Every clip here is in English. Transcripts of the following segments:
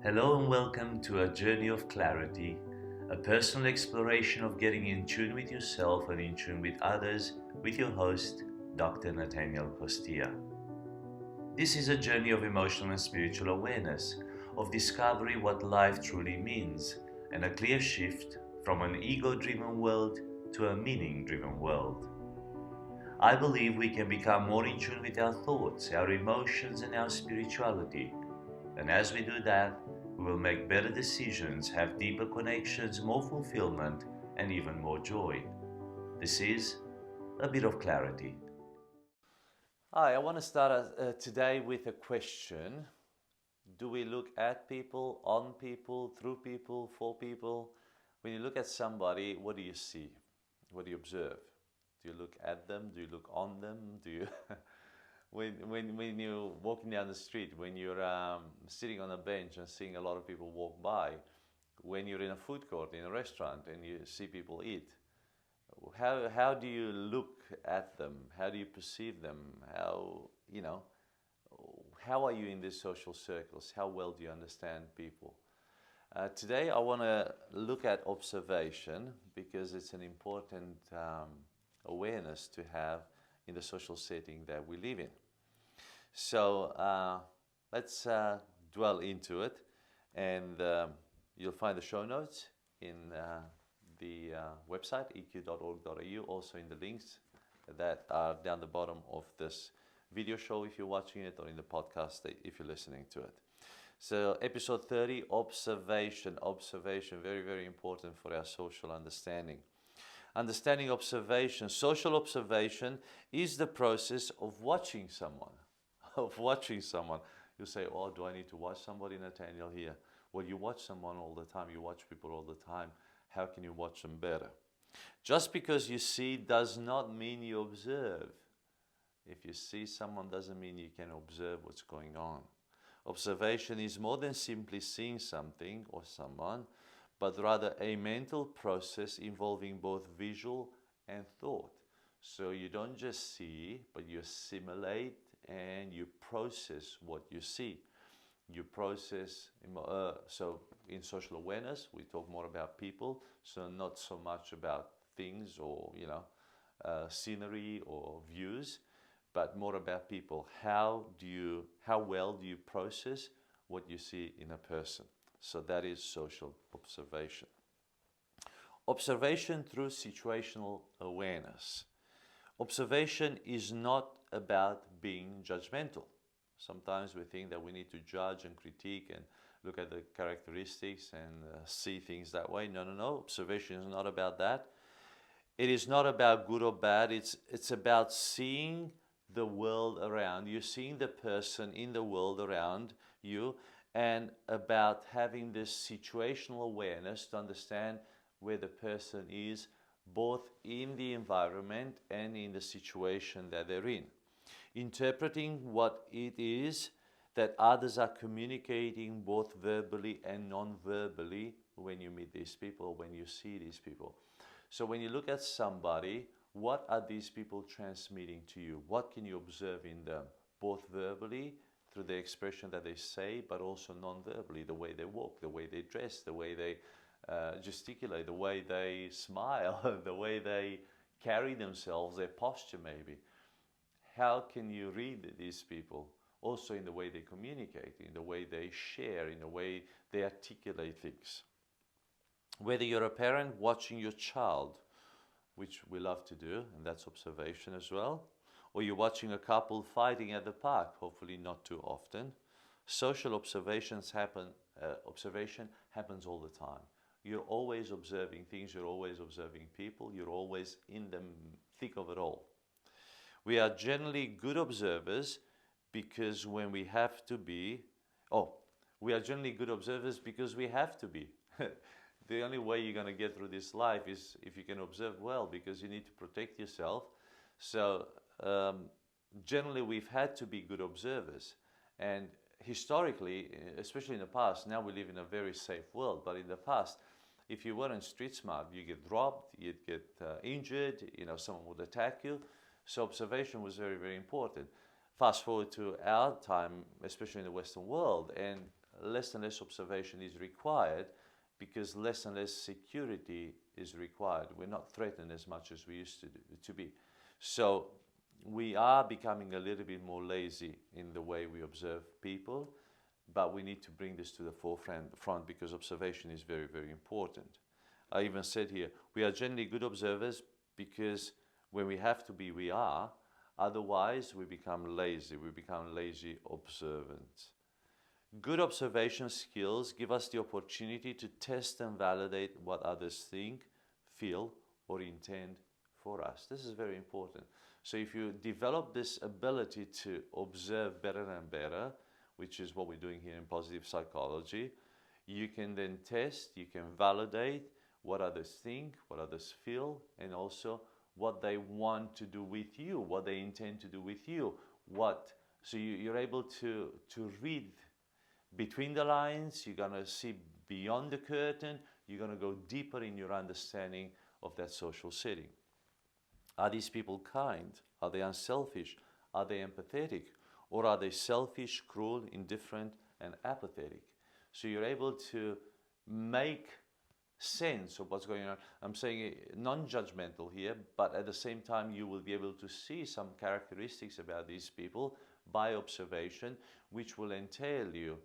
Hello and welcome to a journey of clarity, a personal exploration of getting in tune with yourself and in tune with others with your host, Dr. Natanael Costea. This is a journey of emotional and spiritual awareness, of discovering what life truly means, and a clear shift from an ego-driven world to a meaning-driven world. I believe we can become more in tune with our thoughts, our emotions, and our spirituality. And as we do that, we will make better decisions, have deeper connections, more fulfillment, and even more joy. This is a bit of clarity. Hi, I want to start today with a question. Do we look at people, on people, through people, for people? When you look at somebody, what do you see? What do you observe? Do you look at them? Do you look on them? Do you when you're walking down the street, when you're sitting on a bench and seeing a lot of people walk by, when you're in a food court, in a restaurant, and you see people eat, how do you look at them? How do you perceive them? How are you in these social circles? How well do you understand people? Today I want to look at observation because it's an important awareness to have in the social setting that we live in. So let's dwell into it, and you'll find the show notes in the website eq.org.au, also in the links that are down the bottom of this video show if you're watching it, or in the podcast if you're listening to it. So episode 30, observation. Observation, very, very important for our social understanding. Understanding observation. Social observation is the process of watching someone. Of watching someone. You say, oh, do I need to watch somebody, Natanael, here? Well, you watch someone all the time. You watch people all the time. How can you watch them better? Just because you see does not mean you observe. If you see someone doesn't mean you can observe what's going on. Observation is more than simply seeing something or someone, but rather a mental process involving both visual and thought. So you don't just see, but you assimilate and you process what you see. You process, so in social awareness, we talk more about people, so not so much about things or, scenery or views, but more about people. How well do you process what you see in a person? So that is social observation. Observation through situational awareness. Observation is not about being judgmental. Sometimes we think that we need to judge and critique and look at the characteristics and see things that way. No. Observation is not about that. It is not about good or bad. It's about seeing the world around you, seeing the person in the world around you, and about having this situational awareness to understand where the person is, both in the environment and in the situation that they're in. Interpreting what it is that others are communicating both verbally and non-verbally when you meet these people, when you see these people. So when you look at somebody, what are these people transmitting to you? What can you observe in them, both verbally, through the expression that they say, but also non-verbally, the way they walk, the way they dress, the way they gesticulate, the way they smile, the way they carry themselves, their posture maybe. How can you read these people? Also in the way they communicate, in the way they share, in the way they articulate things. Whether you're a parent watching your child, which we love to do, and that's observation as well, or you're watching a couple fighting at the park, hopefully not too often. Social observation happens all the time. You're always observing things, you're always observing people, you're always in the thick of it all. We are generally good observers because when we have to be, we are generally good observers because we have to be. The only way you're going to get through this life is if you can observe well, because you need to protect yourself. So generally we've had to be good observers. And historically, especially in the past, now we live in a very safe world, but in the past, if you weren't street smart, you get robbed, you'd get injured, someone would attack you. So observation was very, very important. Fast forward to our time, especially in the Western world, and less and less observation is required because less and less security is required. We're not threatened as much as we used to be. So we are becoming a little bit more lazy in the way we observe people, but we need to bring this to the forefront because observation is very, very important. I even said here, we are generally good observers because when we have to be, we are. Otherwise, we become lazy. We become lazy observants. Good observation skills give us the opportunity to test and validate what others think, feel, or intend for us. This is very important. So if you develop this ability to observe better and better, which is what we're doing here in positive psychology, you can then test, you can validate what others think, what others feel, and also what they want to do with you, what they intend to do with you. So you're able to read between the lines, you're going to see beyond the curtain, you're going to go deeper in your understanding of that social setting. Are these people kind? Are they unselfish? Are they empathetic? Or are they selfish, cruel, indifferent, and apathetic? So you're able to make sense of what's going on. I'm saying non-judgmental here, but at the same time you will be able to see some characteristics about these people by observation, which will entail you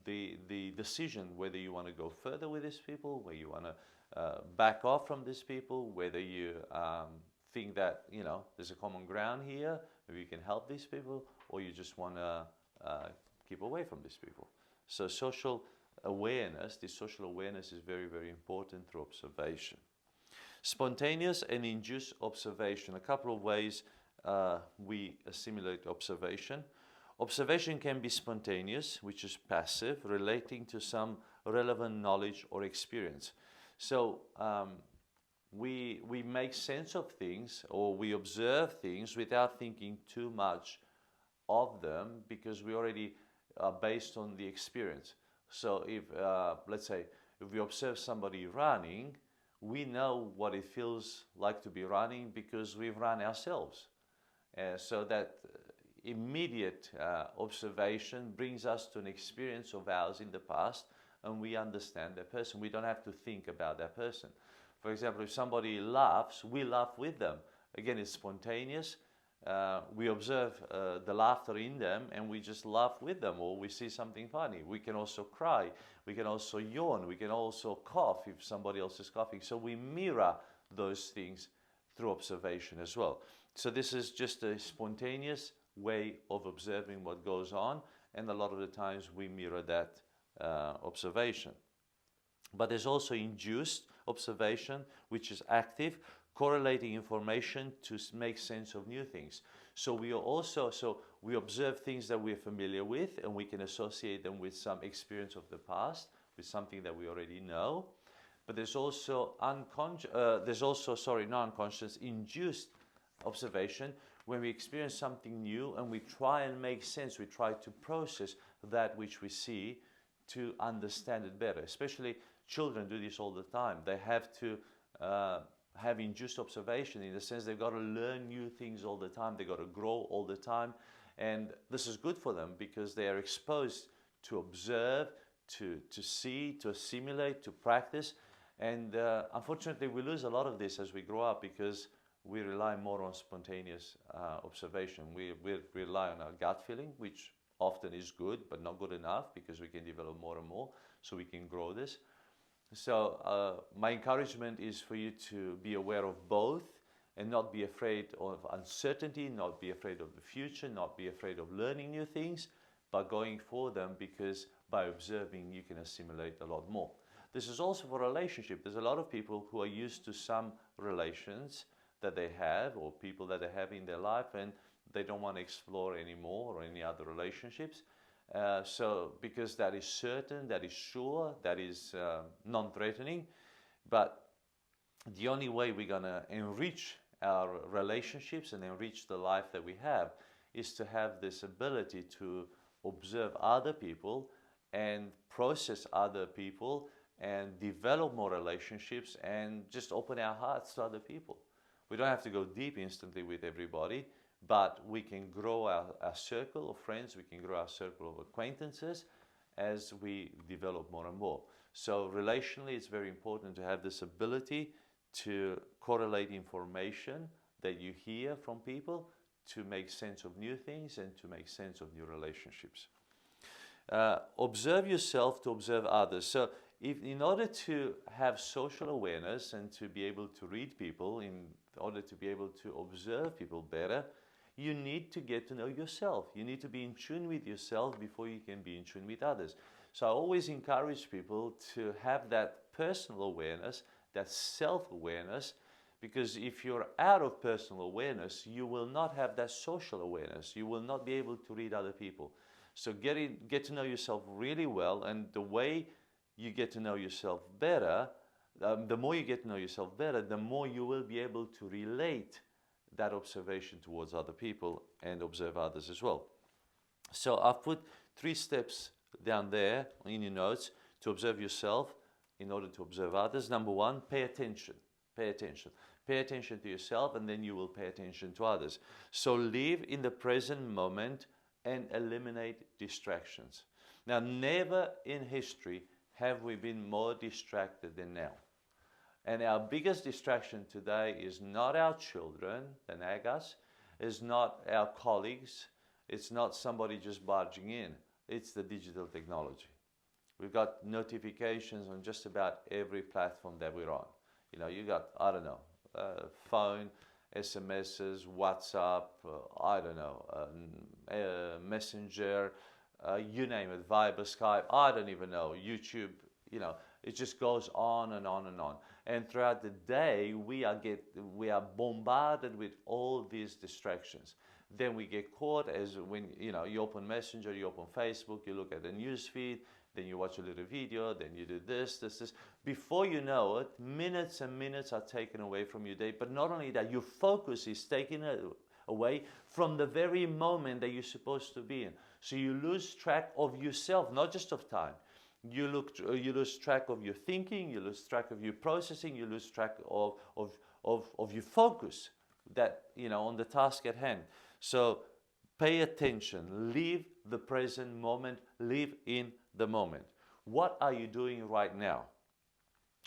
the decision whether you want to go further with these people, whether you want to back off from these people, whether you think that there's a common ground here, maybe you can help these people, or you just want to keep away from these people. So this social awareness is very, very important through observation. Spontaneous and induced observation. A couple of ways we assimilate observation. Observation can be spontaneous, which is passive, relating to some relevant knowledge or experience. So we make sense of things, or we observe things without thinking too much of them because we already are based on the experience. So if, let's say, if we observe somebody running, we know what it feels like to be running because we've run ourselves. So that immediate observation brings us to an experience of ours in the past, and we understand that person. We don't have to think about that person. For example, if somebody laughs, we laugh with them. Again, it's spontaneous. We observe the laughter in them and we just laugh with them, or we see something funny. We can also cry. We can also yawn. We can also cough if somebody else is coughing. So we mirror those things through observation as well. So this is just a spontaneous way of observing what goes on, and a lot of the times we mirror that observation. But there's also induced observation, which is active, correlating information to make sense of new things. So we observe things that we're familiar with, and we can associate them with some experience of the past, with something that we already know. But there's also non-unconscious induced observation, when we experience something new and we try and make sense, we try to process that which we see to understand it better. Especially children do this all the time. They have to have induced observation, in the sense they've got to learn new things all the time. They've got to grow all the time. And this is good for them because they are exposed to observe, to see, to assimilate, to practice. And unfortunately, we lose a lot of this as we grow up because we rely more on spontaneous observation. We rely on our gut feeling, which often is good, but not good enough, because we can develop more and more, so we can grow this. So my encouragement is for you to be aware of both and not be afraid of uncertainty, not be afraid of the future, not be afraid of learning new things, but going for them, because by observing you can assimilate a lot more. This is also for relationship. There's a lot of people who are used to some relations that they have, or people that they have in their life, and they don't want to explore anymore, or any other relationships. So because that is certain, that is sure, that is non-threatening. But the only way we're going to enrich our relationships and enrich the life that we have is to have this ability to observe other people and process other people and develop more relationships and just open our hearts to other people. We don't have to go deep instantly with everybody, but we can grow our circle of friends, we can grow our circle of acquaintances, as we develop more and more. So relationally, it's very important to have this ability to correlate information that you hear from people to make sense of new things and to make sense of new relationships. Observe yourself to observe others. So in order to have social awareness and to be able to read people, in order to be able to observe people better, you need to get to know yourself. You need to be in tune with yourself before you can be in tune with others. So I always encourage people to have that personal awareness, that self-awareness, because if you're out of personal awareness, you will not have that social awareness. You will not be able to read other people. So get to know yourself really well, and the way you get to know yourself better, the more you get to know yourself better, the more you will be able to relate that observation towards other people and observe others as well. So I've put 3 steps down there in your notes to observe yourself in order to observe others. Number 1, pay attention. Pay attention. Pay attention to yourself, and then you will pay attention to others. So live in the present moment and eliminate distractions. Now, never in history have we been more distracted than now. And our biggest distraction today is not our children, the nagas, it's not our colleagues, it's not somebody just barging in, it's the digital technology. We've got notifications on just about every platform that we're on. You know, you got, I don't know, phone, SMSs, WhatsApp, I don't know, Messenger, you name it, Viber, Skype, I don't even know, YouTube, you know, it just goes on and on and on. And throughout the day, we are bombarded with all these distractions. Then we get caught as when, you know, you open Messenger, you open Facebook, you look at the news feed, then you watch a little video, then you do this. Before you know it, minutes and minutes are taken away from your day. But not only that, your focus is taken away from the very moment that you're supposed to be in. So you lose track of yourself, not just of time. You lose track of your thinking, you lose track of your processing, you lose track of your focus that, you know, on the task at hand. So pay attention, live the present moment, live in the moment. What are you doing right now?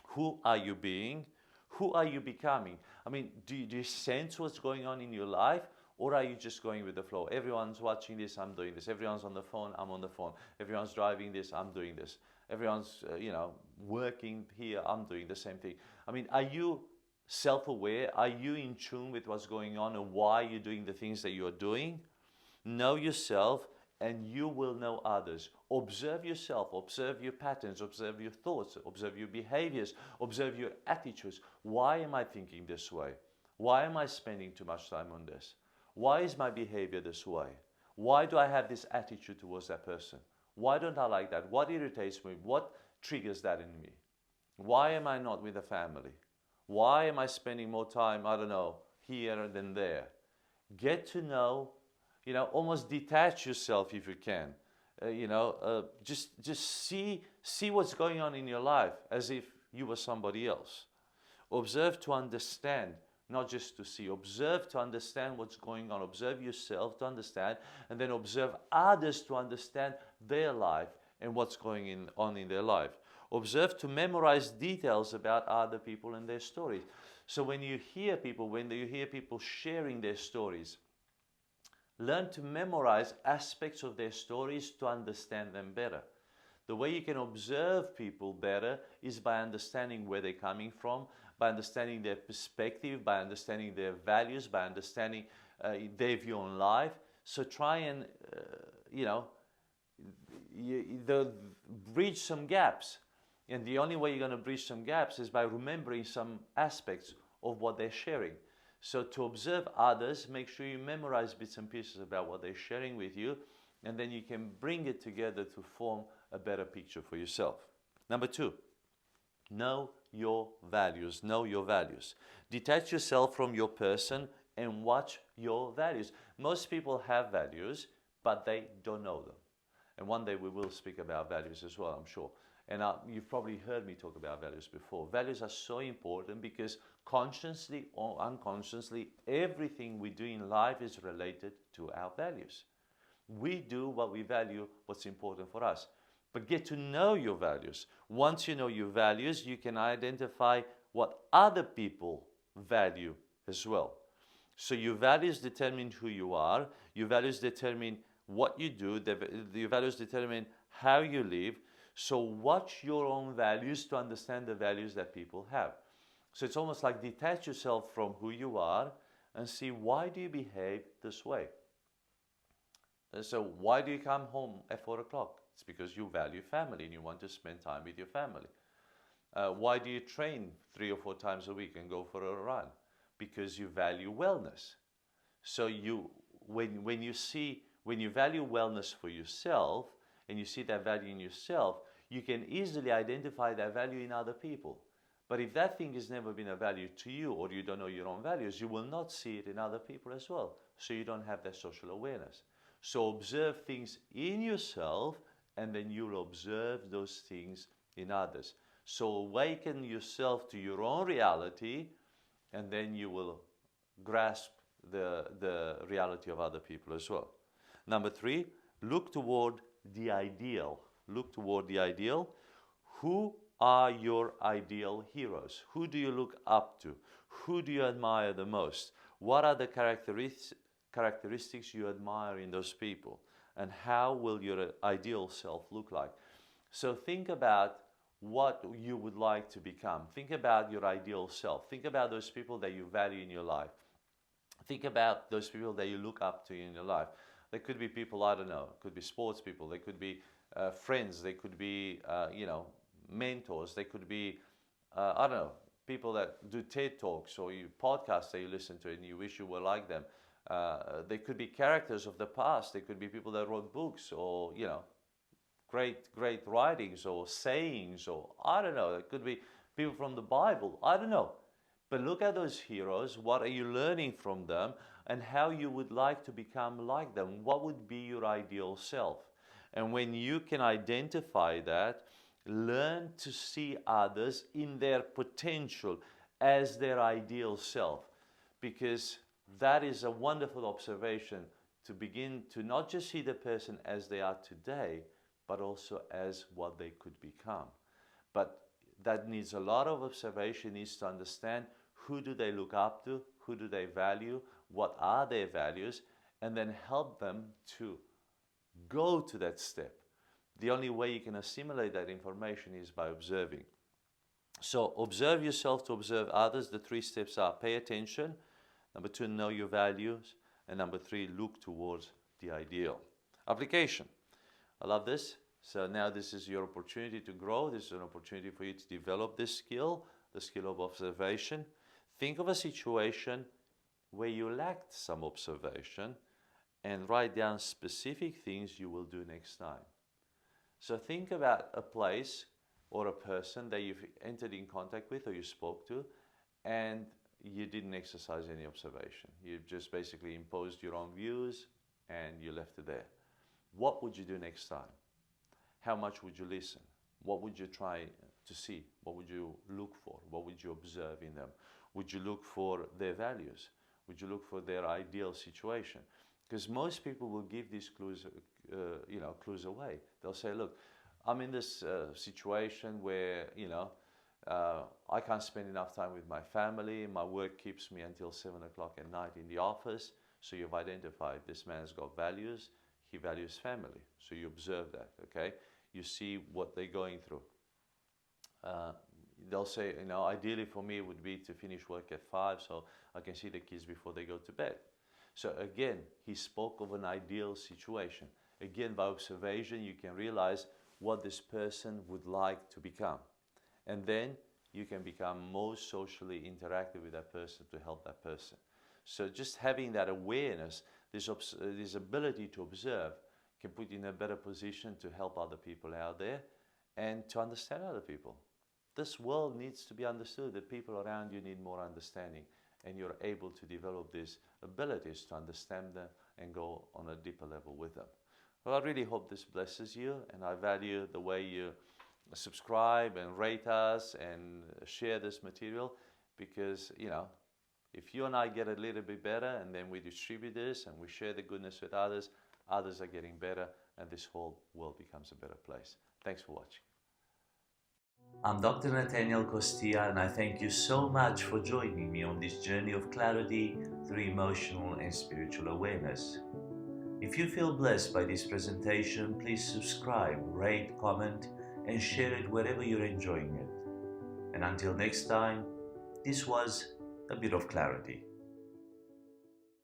Who are you being? Who are you becoming? I mean, do you sense what's going on in your life? Or are you just going with the flow? Everyone's watching this, I'm doing this. Everyone's on the phone, I'm on the phone. Everyone's driving this, I'm doing this. Everyone's, you know, working here, I'm doing the same thing. I mean, are you self-aware? Are you in tune with what's going on and why you're doing the things that you're doing? Know yourself and you will know others. Observe yourself, observe your patterns, observe your thoughts, observe your behaviors, observe your attitudes. Why am I thinking this way? Why am I spending too much time on this? Why is my behavior this way? Why do I have this attitude towards that person? Why don't I like that? What irritates me? What triggers that in me? Why am I not with the family? Why am I spending more time, I don't know, here than there? Get to know, you know, almost detach yourself if you can. Just see what's going on in your life as if you were somebody else. Observe to understand, not just to see. Observe to understand what's going on. Observe yourself to understand, and then observe others to understand their life and what's going on in their life. Observe to memorize details about other people and their stories. So when you hear people sharing their stories, learn to memorize aspects of their stories to understand them better. The way you can observe people better is by understanding where they're coming from, by understanding their perspective, by understanding their values, by understanding their view on life. So try and, bridge some gaps. And the only way you're going to bridge some gaps is by remembering some aspects of what they're sharing. So to observe others, make sure you memorize bits and pieces about what they're sharing with you, and then you can bring it together to form a better picture for yourself. Number 2, know your values. Know your values. Detach yourself from your person and watch your values. Most people have values, but they don't know them. And one day we will speak about values as well, I'm sure. And you've probably heard me talk about values before. Values are so important because consciously or unconsciously, everything we do in life is related to our values. We do what we value, what's important for us. but get to know your values. Once you know your values, you can identify what other people value as well. So your values determine who you are, your values determine what you do, your values determine how you live. So watch your own values to understand the values that people have. So it's almost like detach yourself from who you are and see, why do you behave this way? So why do you come home at 4 o'clock? It's because you value family and you want to spend time with your family. Why do you train 3 or 4 times a week and go for a run? Because you value wellness. So when you value wellness for yourself and you see that value in yourself, you can easily identify that value in other people. But if that thing has never been a value to you, or you don't know your own values, you will not see it in other people as well. So you don't have that social awareness. So observe things in yourself, and then you'll observe those things in others. So awaken yourself to your own reality, and then you will grasp the reality of other people as well. Number 3, look toward the ideal. Look toward the ideal. Who are your ideal heroes? Who do you look up to? Who do you admire the most? What are the characteristics you admire in those people? And how will your ideal self look like? So think about what you would like to become. Think about your ideal self. Think about those people that you value in your life. Think about those people that you look up to in your life. They could be people, I don't know, it could be sports people, they could be friends, they could be, mentors, they could be, I don't know, people that do TED Talks or podcasts that you listen to and you wish you were like them. They could be characters of the past. They could be people that wrote books or, great writings or sayings, or I don't know. It could be people from the Bible. I don't know. But look at those heroes. What are you learning from them, and how you would like to become like them? What would be your ideal self? And when you can identify that, learn to see others in their potential as their ideal self, because that is a wonderful observation to begin to not just see the person as they are today, but also as what they could become. But that needs a lot of observation, needs to understand who do they look up to, who do they value, what are their values, and then help them to go to that step. The only way you can assimilate that information is by observing. So observe yourself to observe others. The 3 steps are: pay attention. Number 2, know your values. And number 3, look towards the ideal. Application. I love this. So now this is your opportunity to grow. This is an opportunity for you to develop this skill, the skill of observation. Think of a situation where you lacked some observation and write down specific things you will do next time. So think about a place or a person that you've entered in contact with or you spoke to, and you didn't exercise any observation. You just basically imposed your own views and you left it there. What would you do next time? How much would you listen? What would you try to see? What would you look for? What would you observe in them? Would you look for their values? Would you look for their ideal situation? Because most people will give these clues, clues away. They'll say, look, I'm in this situation where, I can't spend enough time with my family. My work keeps me until 7 o'clock at night in the office. So you've identified this man's got values. He values family. So you observe that, okay? You see what they're going through. They'll say, ideally for me it would be to finish work at 5 so I can see the kids before they go to bed. So again, he spoke of an ideal situation. Again, by observation, you can realize what this person would like to become. And then you can become more socially interactive with that person to help that person. So just having that awareness, this ability to observe, can put you in a better position to help other people out there and to understand other people. This world needs to be understood. The people around you need more understanding, and you're able to develop these abilities to understand them and go on a deeper level with them. Well, I really hope this blesses you, and I value the way you subscribe and rate us and share this material, because, if you and I get a little bit better and then we distribute this and we share the goodness with others, others are getting better, and this whole world becomes a better place. Thanks for watching. I'm Dr. Natanael Costea, and I thank you so much for joining me on this journey of clarity through emotional and spiritual awareness. If you feel blessed by this presentation, please subscribe, rate, comment, and share it wherever you're enjoying it. And until next time, this was a bit of clarity.